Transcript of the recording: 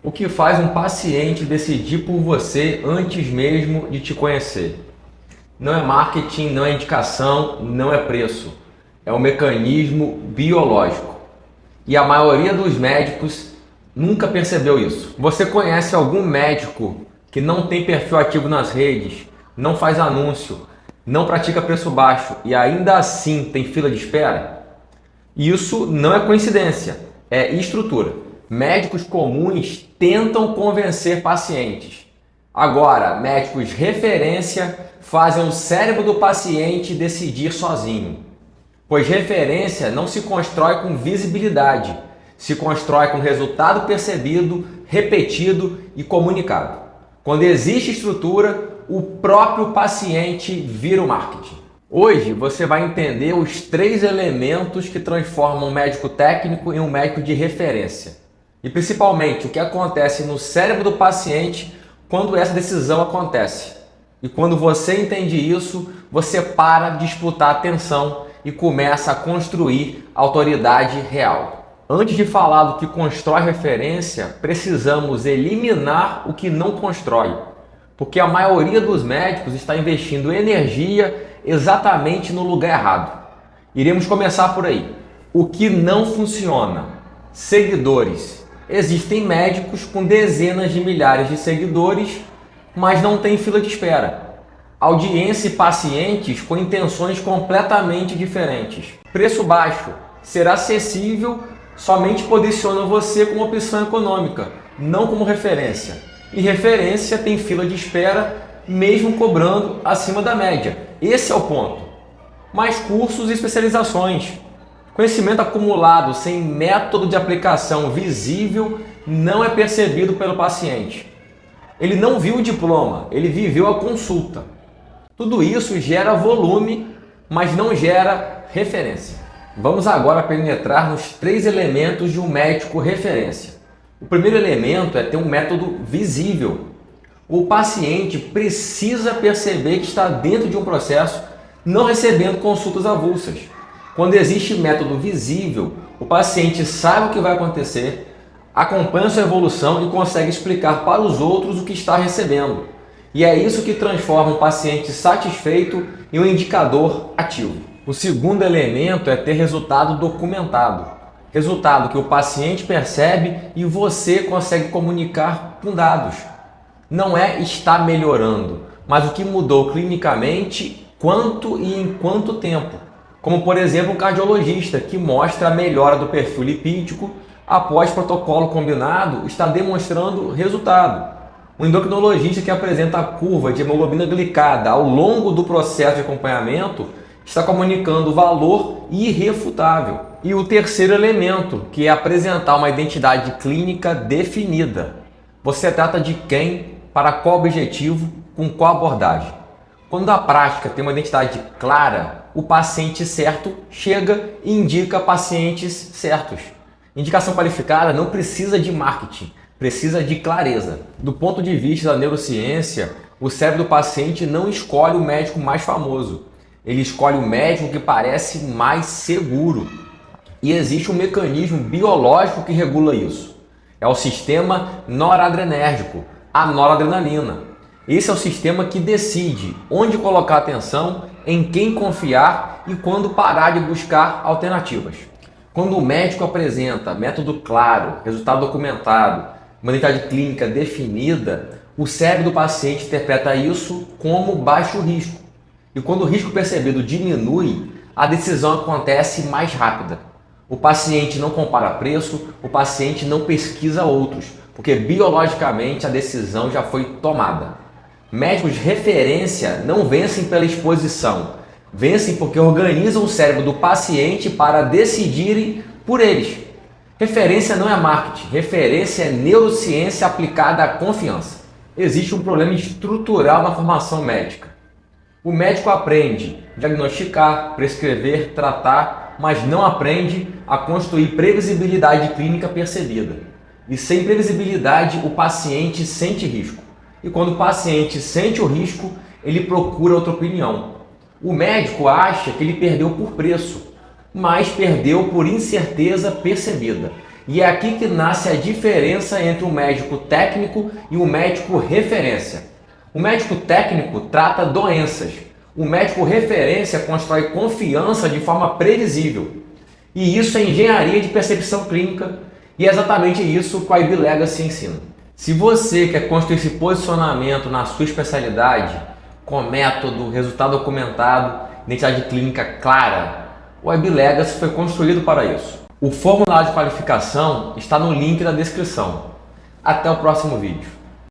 O que faz um paciente decidir por você antes mesmo de te conhecer? Não é marketing, não é indicação, não é preço. É um mecanismo biológico. E a maioria dos médicos nunca percebeu isso. Você conhece algum médico que não tem perfil ativo nas redes, não faz anúncio, não pratica preço baixo e ainda assim tem fila de espera? Isso não é coincidência, é estrutura. Médicos comuns tentam convencer pacientes. Agora, médicos referência fazem o cérebro do paciente decidir sozinho. Pois referência não se constrói com visibilidade, se constrói com resultado percebido, repetido e comunicado. Quando existe estrutura, o próprio paciente vira o marketing. Hoje você vai entender os 3 elementos que transformam um médico técnico em um médico de referência. E principalmente o que acontece no cérebro do paciente quando essa decisão acontece. E quando você entende isso, você para de disputar atenção e começa a construir autoridade real. Antes de falar do que constrói referência, precisamos eliminar o que não constrói. Porque a maioria dos médicos está investindo energia exatamente no lugar errado. Iremos começar por aí. O que não funciona? Seguidores. Existem médicos com dezenas de milhares de seguidores, mas não tem fila de espera. Audiência e pacientes com intenções completamente diferentes. Preço baixo. Ser acessível somente posiciona você como opção econômica, não como referência. E referência tem fila de espera, mesmo cobrando acima da média. Esse é o ponto. Mais cursos e especializações. Conhecimento acumulado sem método de aplicação visível não é percebido pelo paciente. Ele não viu o diploma, ele viveu a consulta. Tudo isso gera volume, mas não gera referência. Vamos agora penetrar nos 3 elementos de um médico referência. O primeiro elemento é ter um método visível. O paciente precisa perceber que está dentro de um processo, não recebendo consultas avulsas. Quando existe método visível, o paciente sabe o que vai acontecer, acompanha sua evolução e consegue explicar para os outros o que está recebendo. E é isso que transforma um paciente satisfeito em um indicador ativo. O segundo elemento é ter resultado documentado. Resultado que o paciente percebe e você consegue comunicar com dados. Não é estar melhorando, mas o que mudou clinicamente, quanto e em quanto tempo. Como, por exemplo, um cardiologista que mostra a melhora do perfil lipídico após protocolo combinado está demonstrando resultado. Um endocrinologista que apresenta a curva de hemoglobina glicada ao longo do processo de acompanhamento está comunicando valor irrefutável. E o terceiro elemento, que é apresentar uma identidade clínica definida. Você trata de quem, para qual objetivo, com qual abordagem. Quando a prática tem uma identidade clara, o paciente certo chega e indica pacientes certos. Indicação qualificada não precisa de marketing, precisa de clareza. Do ponto de vista da neurociência, o cérebro do paciente não escolhe o médico mais famoso. Ele escolhe o médico que parece mais seguro. E existe um mecanismo biológico que regula isso. É o sistema noradrenérgico, a noradrenalina. Esse é o sistema que decide onde colocar atenção, em quem confiar e quando parar de buscar alternativas. Quando o médico apresenta método claro, resultado documentado, uma identidade clínica definida, o cérebro do paciente interpreta isso como baixo risco. E quando o risco percebido diminui, a decisão acontece mais rápida. O paciente não compara preço, o paciente não pesquisa outros, porque biologicamente a decisão já foi tomada. Médicos de referência não vencem pela exposição, vencem porque organizam o cérebro do paciente para decidirem por eles. Referência não é marketing, referência é neurociência aplicada à confiança. Existe um problema estrutural na formação médica. O médico aprende a diagnosticar, prescrever, tratar, mas não aprende a construir previsibilidade clínica percebida. E sem previsibilidade, o paciente sente risco. E quando o paciente sente o risco, ele procura outra opinião. O médico acha que ele perdeu por preço, mas perdeu por incerteza percebida. E é aqui que nasce a diferença entre o médico técnico e o médico referência. O médico técnico trata doenças. O médico referência constrói confiança de forma previsível. E isso é engenharia de percepção clínica e é exatamente isso que a IB Legacy ensina. Se você quer construir esse posicionamento na sua especialidade, com método, resultado documentado, identidade clínica clara, o IB Legacy foi construído para isso. O formulário de qualificação está no link da descrição. Até o próximo vídeo.